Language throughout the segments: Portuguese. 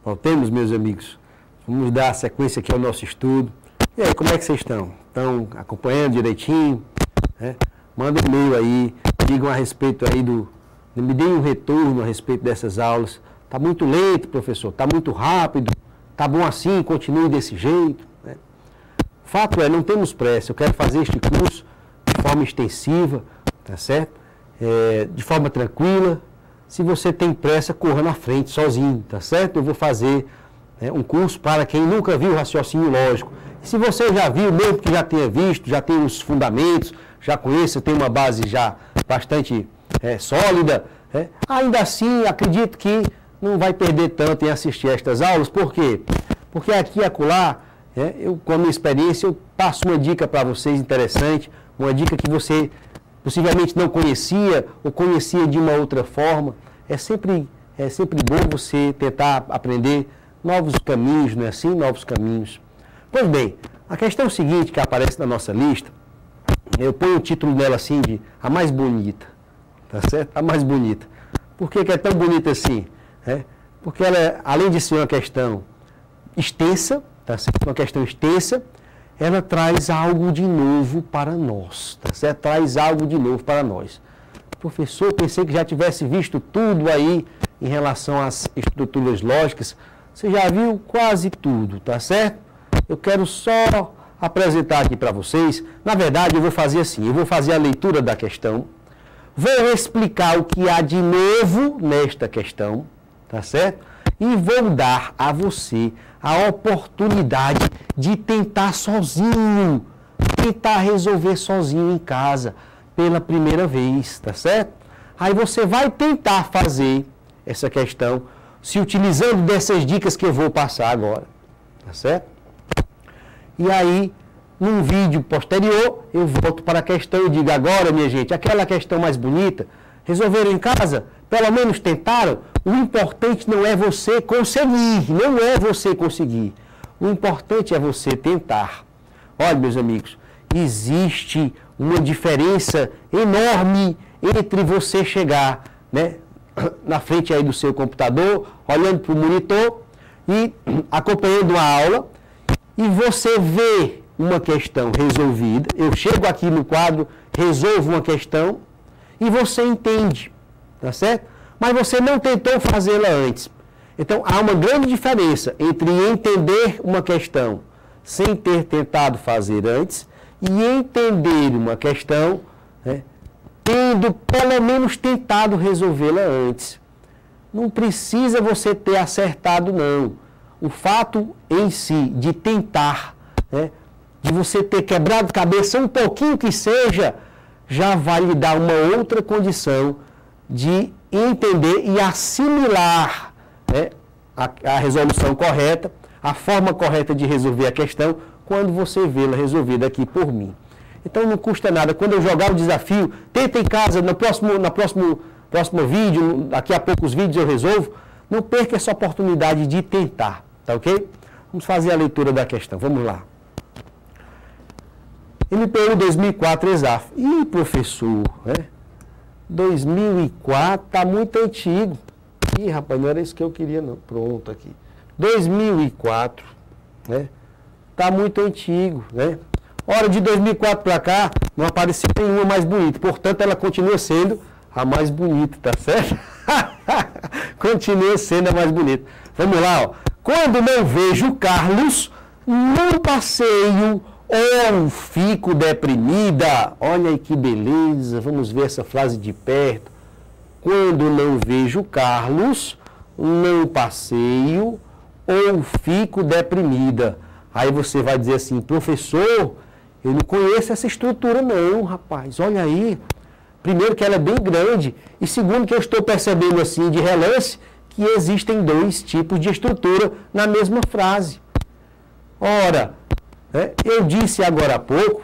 Voltemos, meus amigos. Vamos dar sequência aqui ao nosso estudo. E aí, como é que vocês estão? Estão acompanhando direitinho? Manda um e-mail aí, digam a respeito aí me deem um retorno a respeito dessas aulas. Está muito lento, professor, está muito rápido, está bom assim, continue desse jeito. Fato é, não temos pressa, eu quero fazer este curso de forma extensiva, tá certo? De forma tranquila. Se você tem pressa, corra na frente sozinho, tá certo? Eu vou fazer um curso para quem nunca viu raciocínio lógico. E se você já viu, mesmo que já tenha visto, já tem os fundamentos, já conheça, tem uma base já bastante sólida, ainda assim acredito que não vai perder tanto em assistir a estas aulas. Por quê? Porque aqui e acolá, eu, com a minha experiência, eu passo uma dica para vocês interessante, uma dica que você possivelmente não conhecia ou conhecia de uma outra forma. É sempre bom você tentar aprender novos caminhos, não é assim? Novos caminhos. Pois bem, a questão seguinte que aparece na nossa lista, eu ponho o título dela assim de a mais bonita, tá certo? A mais bonita. Por que é tão bonita assim? Porque ela, além de ser uma questão extensa, tá certo? Uma questão extensa, ela traz algo de novo para nós, tá certo? Traz algo de novo para nós. Professor, pensei que já tivesse visto tudo aí em relação às estruturas lógicas. Você já viu quase tudo, tá certo? Eu quero só apresentar aqui para vocês. Na verdade, eu vou fazer assim, eu vou fazer a leitura da questão, vou explicar o que há de novo nesta questão, tá certo? E vou dar a você a oportunidade de tentar sozinho, tentar resolver sozinho em casa, pela primeira vez, tá certo? Aí você vai tentar fazer essa questão se utilizando dessas dicas que eu vou passar agora, tá certo? E aí, num vídeo posterior, eu volto para a questão e digo, agora, minha gente, aquela questão mais bonita, resolveram em casa? Pelo menos tentaram? O importante não é você conseguir, não é você conseguir. O importante é você tentar. Olha, meus amigos, existe uma diferença enorme entre você chegar, na frente aí do seu computador, olhando para o monitor e acompanhando a aula, e você vê uma questão resolvida. Eu chego aqui no quadro, resolvo uma questão e você entende, tá certo? Mas você não tentou fazê-la antes. Então, há uma grande diferença entre entender uma questão sem ter tentado fazer antes e entender uma questão, tendo pelo menos tentado resolvê-la antes. Não precisa você ter acertado, não. O fato em si de tentar, de você ter quebrado cabeça um pouquinho que seja, já vai lhe dar uma outra condição de entender e assimilar a resolução correta, a forma correta de resolver a questão, quando você vê-la resolvida aqui por mim. Então não custa nada. Quando eu jogar o desafio, tenta em casa, no próximo vídeo, daqui a poucos vídeos eu resolvo, não perca essa oportunidade de tentar, tá ok? Vamos fazer a leitura da questão, vamos lá. MPU 2004 ESAF. Ih, professor, 2004 está muito antigo. Ih, rapaz, não era isso que eu queria, não. Pronto, aqui. 2004, está muito antigo, Hora de 2004 para cá, não apareceu nenhuma mais bonita. Portanto, ela continua sendo a mais bonita, tá certo? Continua sendo a mais bonita. Vamos lá, ó. Quando não vejo Carlos, não passeio ou fico deprimida. Olha aí que beleza. Vamos ver essa frase de perto. Quando não vejo Carlos, não passeio ou fico deprimida. Aí você vai dizer assim, professor, eu não conheço essa estrutura não, rapaz. Olha aí. Primeiro que ela é bem grande e segundo que eu estou percebendo assim de relance que existem dois tipos de estrutura na mesma frase. Ora, eu disse agora há pouco,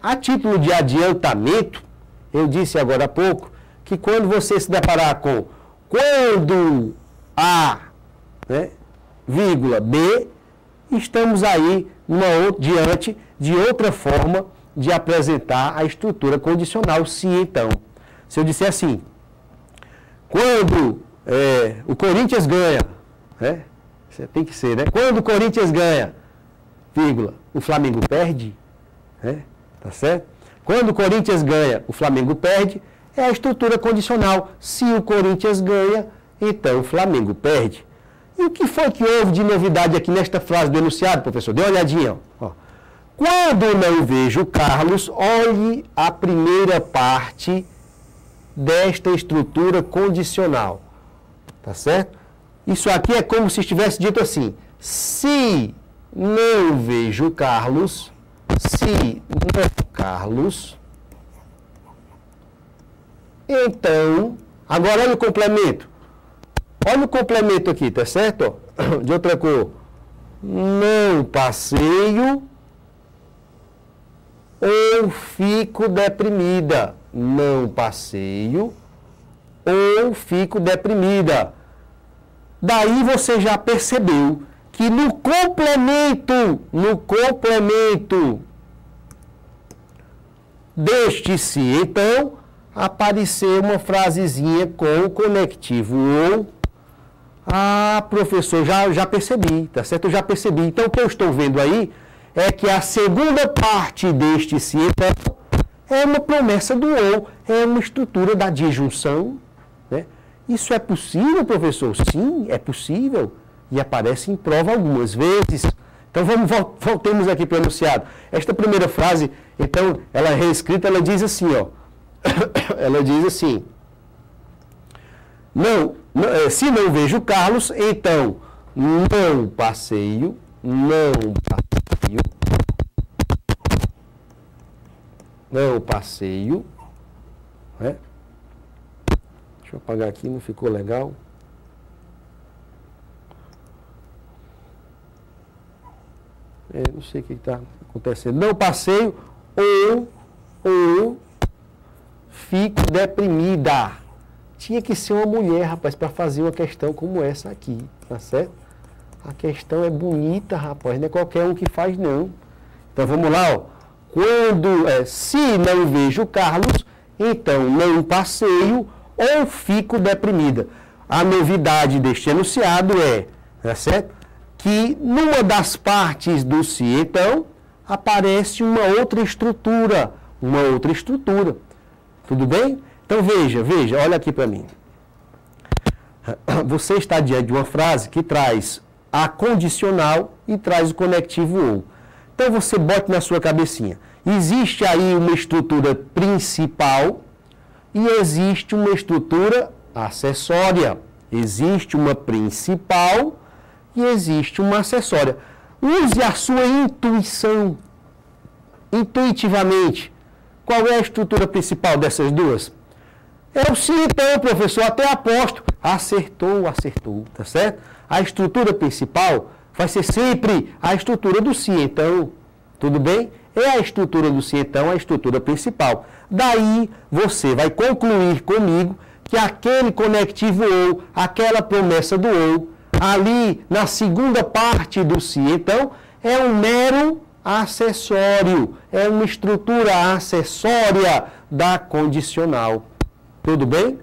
a título de adiantamento, eu disse agora há pouco que quando você se deparar com quando A, vírgula, B, estamos aí diante de outra forma de apresentar a estrutura condicional, se então. Se eu disser assim, quando o Corinthians ganha, Tem que ser, né? Quando o Corinthians ganha, vírgula, o Flamengo perde, né? Tá certo? Quando o Corinthians ganha, o Flamengo perde, é a estrutura condicional. Se o Corinthians ganha, então o Flamengo perde. E o que foi que houve de novidade aqui nesta frase do enunciado, professor? Dê uma olhadinha, ó. Quando não vejo Carlos, olhe a primeira parte desta estrutura condicional. Tá certo? Isso aqui é como se estivesse dito assim: se não vejo Carlos, então, agora olha o complemento. Olha o complemento aqui, tá certo? De outra cor. Não passeio ou fico deprimida. Não passeio ou fico deprimida. Daí você já percebeu que no complemento deste se, então, apareceu uma frasezinha com o conectivo ou. Ah, professor, já percebi, tá certo? Eu já percebi. Então, o que eu estou vendo aí é que a segunda parte deste se, então, é uma promessa do ou, é uma estrutura da disjunção, né? Isso é possível, professor? Sim, é possível. E aparece em prova algumas vezes. Então, voltemos aqui para o enunciado. Esta primeira frase, então, ela é reescrita, ela diz assim, ó. Ela diz assim: se não vejo Carlos, então não passeio, né? Deixa eu apagar aqui, não ficou legal. Não sei o que está acontecendo. Não passeio ou fico deprimida. Tinha que ser uma mulher, rapaz, para fazer uma questão como essa aqui, tá certo? A questão é bonita, rapaz, não é qualquer um que faz, não. Então vamos lá, ó. Se não vejo Carlos, então não passeio ou fico deprimida. A novidade deste enunciado tá certo? Que numa das partes do se, então, aparece uma outra estrutura. Tudo bem? Então veja, olha aqui para mim. Você está diante de uma frase que traz a condicional e traz o conectivo ou. Então você bote na sua cabecinha. Existe aí uma estrutura principal e existe uma estrutura acessória. Existe uma principal e existe uma acessória. Use a sua intuição. Intuitivamente. Qual é a estrutura principal dessas duas? É o se, então, professor, até aposto. Acertou, tá certo? A estrutura principal vai ser sempre a estrutura do se, então. Tudo bem? É a estrutura do se, então, a estrutura principal. Daí, você vai concluir comigo que aquele conectivo ou, aquela promessa do ou, ali na segunda parte do se, então, é um mero acessório. É uma estrutura acessória da condicional. Tudo bem?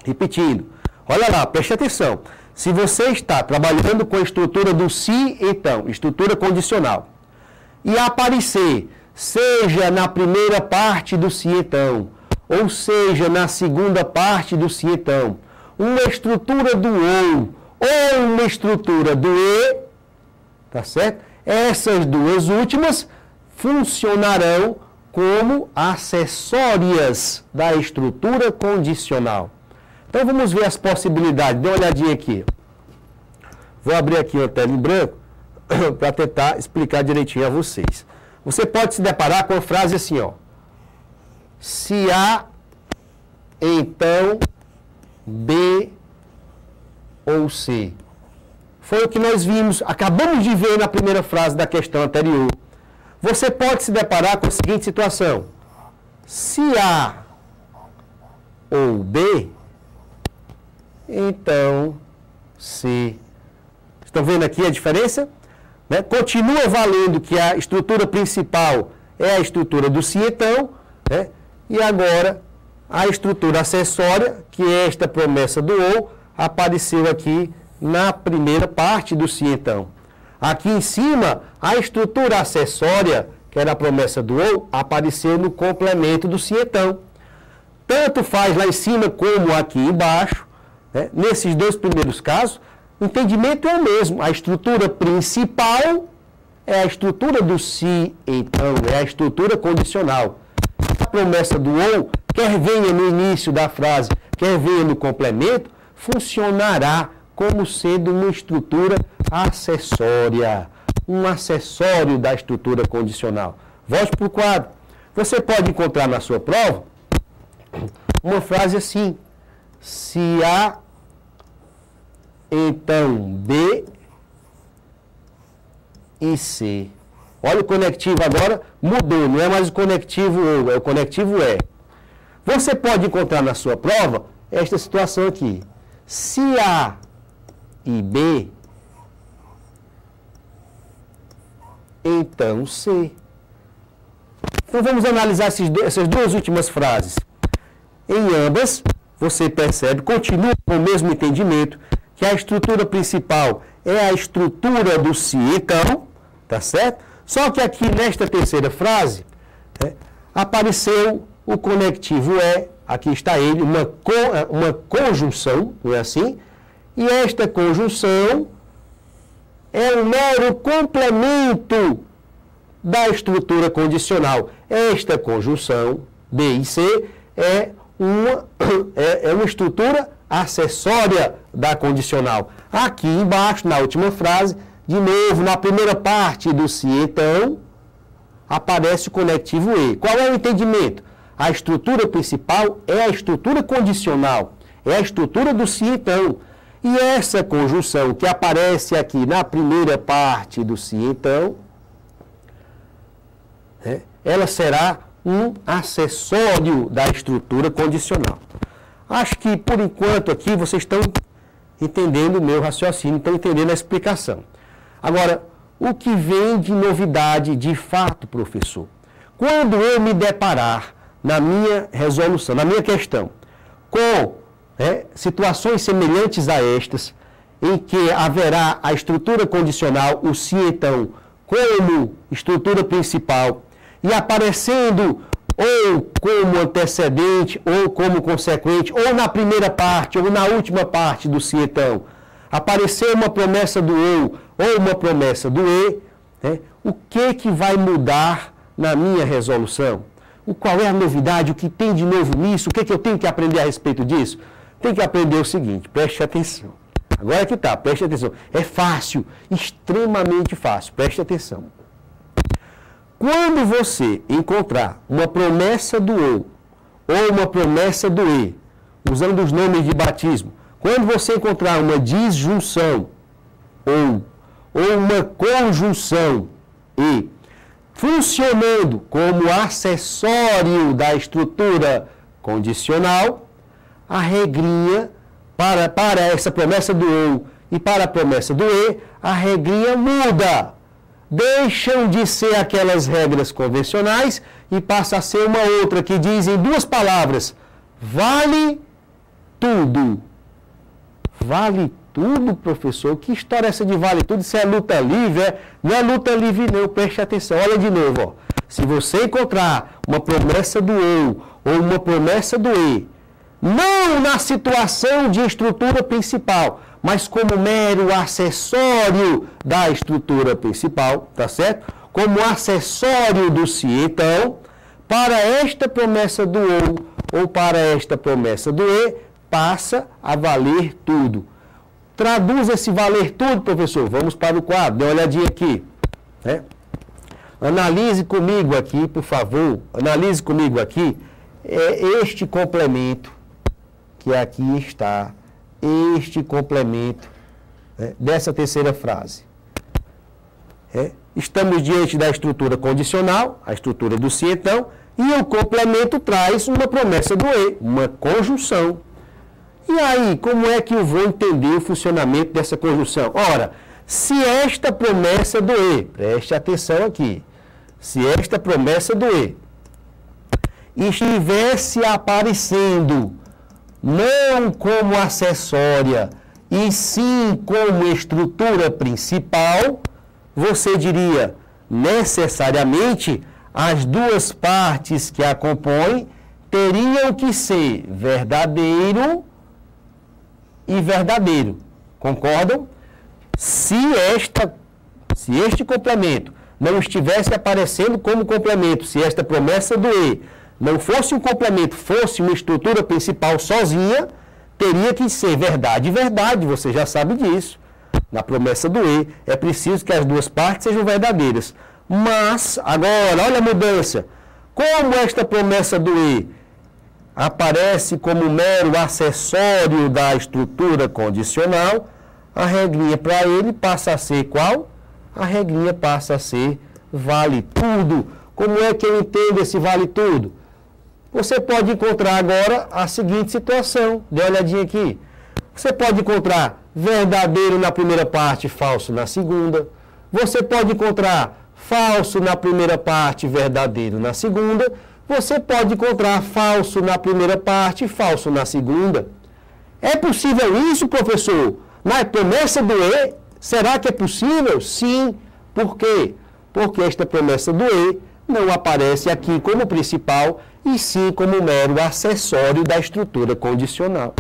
Repetindo. Olha lá, preste atenção. Se você está trabalhando com a estrutura do se, então, estrutura condicional, e aparecer, seja na primeira parte do se, então, ou seja na segunda parte do se, então, uma estrutura do ou uma estrutura do e, tá certo? Essas duas últimas funcionarão como acessórias da estrutura condicional. Então vamos ver as possibilidades. Dê uma olhadinha aqui. Vou abrir aqui uma tela em branco para tentar explicar direitinho a vocês. Você pode se deparar com a frase assim, ó. Se A, então B ou C. Foi o que nós vimos, acabamos de ver na primeira frase da questão anterior. Você pode se deparar com a seguinte situação. Se A ou B, então C. Estão vendo aqui a diferença? Né? Continua valendo que a estrutura principal é a estrutura do se, então, né? E agora a estrutura acessória, que é esta promessa do ou, apareceu aqui na primeira parte do se então. Aqui em cima, a estrutura acessória, que era a promessa do ou, apareceu no complemento do se então. Tanto faz lá em cima como aqui embaixo, né? Nesses dois primeiros casos, o entendimento é o mesmo. A estrutura principal é a estrutura do se então, é a estrutura condicional. A promessa do ou, quer venha no início da frase, quer venha no complemento, funcionará como sendo uma estrutura acessória, um acessório da estrutura condicional. Volte para o quadro. Você pode encontrar na sua prova uma frase assim: se A, então B e C. Olha o conectivo agora, mudou, não é mais o conectivo ou, é o conectivo é. Você pode encontrar na sua prova esta situação aqui: se A e B, então C. Então vamos analisar essas duas últimas frases. Em ambas, você percebe, continua com o mesmo entendimento, que a estrutura principal é a estrutura do se então, tá certo? Só que aqui nesta terceira frase, apareceu o conectivo é, aqui está ele, uma conjunção, não é assim? E esta conjunção é um mero complemento da estrutura condicional. Esta conjunção, B e C, é uma estrutura acessória da condicional. Aqui embaixo, na última frase, de novo, na primeira parte do se então, aparece o conectivo e. Qual é o entendimento? A estrutura principal é a estrutura condicional, é a estrutura do se então. E essa conjunção que aparece aqui na primeira parte do se então, ela será um acessório da estrutura condicional. Acho que, por enquanto, aqui vocês estão entendendo o meu raciocínio, estão entendendo a explicação. Agora, o que vem de novidade de fato, professor? Quando eu me deparar na minha resolução, na minha questão, com situações semelhantes a estas, em que haverá a estrutura condicional, o se então, como estrutura principal, e aparecendo ou como antecedente, ou como consequente, ou na primeira parte, ou na última parte do se então, aparecer uma promessa do ou uma promessa do e, o que vai mudar na minha resolução? Qual é a novidade? O que tem de novo nisso? O que eu tenho que aprender a respeito disso? Tem que aprender o seguinte, preste atenção. Agora que está, preste atenção. É fácil, extremamente fácil, preste atenção. Quando você encontrar uma promessa do ou uma promessa do e, usando os nomes de batismo, quando você encontrar uma disjunção ou uma conjunção e, funcionando como acessório da estrutura condicional, a regrinha para essa promessa do ou e para a promessa do e, a regrinha muda. Deixam de ser aquelas regras convencionais e passa a ser uma outra que diz em duas palavras: vale tudo. Vale tudo, professor? Que história é essa de vale tudo? Isso é luta livre? Não é luta livre não, preste atenção. Olha de novo, ó. Se você encontrar uma promessa do ou uma promessa do e, não na situação de estrutura principal, mas como mero acessório da estrutura principal, tá certo? Como acessório do se então, para esta promessa do ou para esta promessa do e, passa a valer tudo. Traduz esse valer tudo, professor. Vamos para o quadro, dê uma olhadinha aqui. Analise comigo aqui, por favor. Analise comigo aqui este complemento que aqui está. Este complemento dessa terceira frase. Estamos diante da estrutura condicional, a estrutura do se então, e o complemento traz uma promessa do e, uma conjunção. E aí, como é que eu vou entender o funcionamento dessa conjunção? Ora, se esta promessa do e, preste atenção aqui, se esta promessa do e estivesse aparecendo não como acessória e sim como estrutura principal, você diria, necessariamente, as duas partes que a compõem teriam que ser verdadeiro e verdadeiro. Concordam? Se este complemento não estivesse aparecendo como complemento, se esta promessa do E não fosse um complemento, fosse uma estrutura principal sozinha, teria que ser verdade e verdade, você já sabe disso. Na promessa do E, é preciso que as duas partes sejam verdadeiras. Mas, agora, olha a mudança. Como esta promessa do E aparece como mero acessório da estrutura condicional, a regrinha para ele passa a ser qual? A regrinha passa a ser vale tudo. Como é que eu entendo esse vale tudo? Você pode encontrar agora a seguinte situação. Dê uma olhadinha aqui. Você pode encontrar verdadeiro na primeira parte, falso na segunda. Você pode encontrar falso na primeira parte, verdadeiro na segunda. Você pode encontrar falso na primeira parte, falso na segunda. É possível isso, professor? Na promessa do E, será que é possível? Sim. Por quê? Porque esta promessa do E não aparece aqui como principal, e sim como mero acessório da estrutura condicional.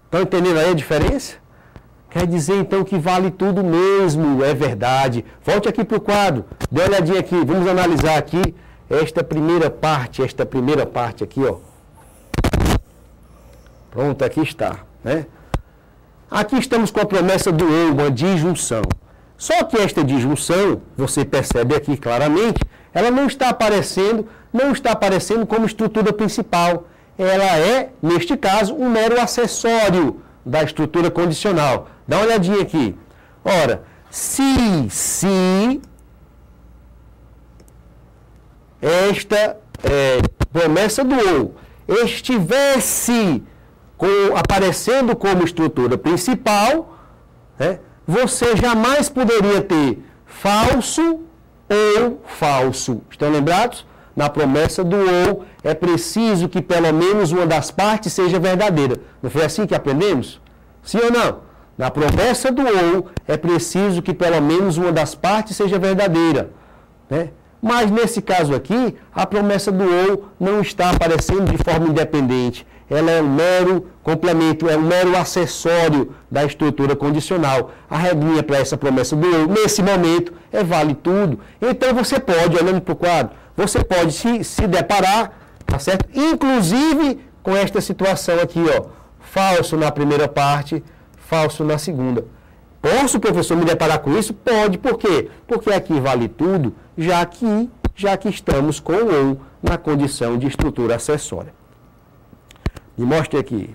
Estão entendendo aí a diferença? Quer dizer, então, que vale tudo mesmo, é verdade. Volte aqui para o quadro, dê uma olhadinha aqui, vamos analisar aqui esta primeira parte aqui, ó. Pronto, aqui está, né? Aqui estamos com a promessa do E, uma disjunção. Só que esta disjunção, você percebe aqui claramente, ela não está aparecendo como estrutura principal. Ela é, neste caso, um mero acessório da estrutura condicional. Dá uma olhadinha aqui. Ora, se esta promessa do ou estivesse aparecendo como estrutura principal, né, você jamais poderia ter falso ou falso. Estão lembrados? Na promessa do ou, é preciso que pelo menos uma das partes seja verdadeira. Não foi assim que aprendemos? Sim ou não? Na promessa do ou, é preciso que pelo menos uma das partes seja verdadeira, né? Mas nesse caso aqui, a promessa do ou não está aparecendo de forma independente. Ela é um mero complemento, é um mero acessório da estrutura condicional. A regrinha para essa promessa do ou, nesse momento, é vale tudo. Então você pode, olhando para o quadro, você pode se deparar, tá certo? Inclusive com esta situação aqui, ó, falso na primeira parte, falso na segunda. Posso, professor, me deparar com isso? Pode, por quê? Porque aqui vale tudo, já que estamos com o ou na condição de estrutura acessória. Me mostre aqui.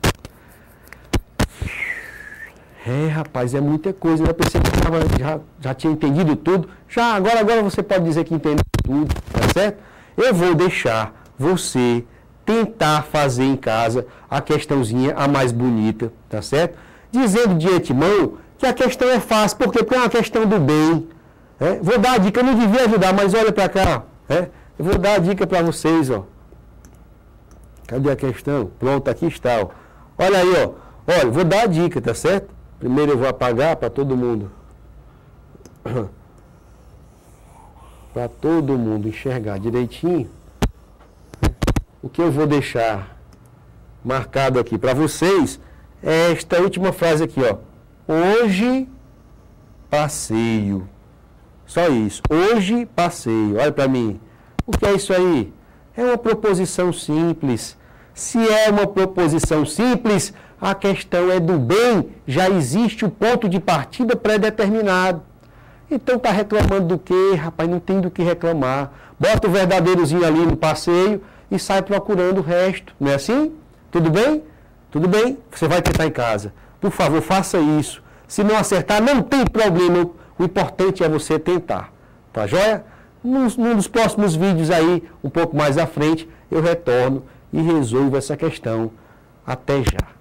Rapaz, é muita coisa. Eu pensei que eu já tinha entendido tudo. Agora você pode dizer que entendeu tudo, tá certo? Eu vou deixar você tentar fazer em casa a questãozinha, a mais bonita, tá certo? Dizendo de antemão que a questão é fácil, porque é uma questão do bem. Vou dar a dica, eu não devia ajudar, mas olha para cá. Eu vou dar a dica para vocês, ó. Cadê a questão? Pronto, aqui está, ó. Olha aí, ó. Olha, vou dar a dica, tá certo? Primeiro eu vou apagar para todo mundo. Para todo mundo enxergar direitinho. O que eu vou deixar marcado aqui para vocês é esta última frase aqui, ó. Hoje passeio. Só isso. Hoje passeio. Olha para mim. O que é isso aí? É uma proposição simples. Se é uma proposição simples, a questão é do bem, já existe o ponto de partida pré-determinado. Então está reclamando do quê, rapaz? Não tem do que reclamar. Bota o verdadeirozinho ali no passeio e sai procurando o resto. Não é assim? Tudo bem? Tudo bem? Você vai tentar em casa. Por favor, faça isso. Se não acertar, não tem problema. O importante é você tentar. Tá joia? Num dos próximos vídeos aí, um pouco mais à frente, eu retorno e resolvo essa questão. Até já.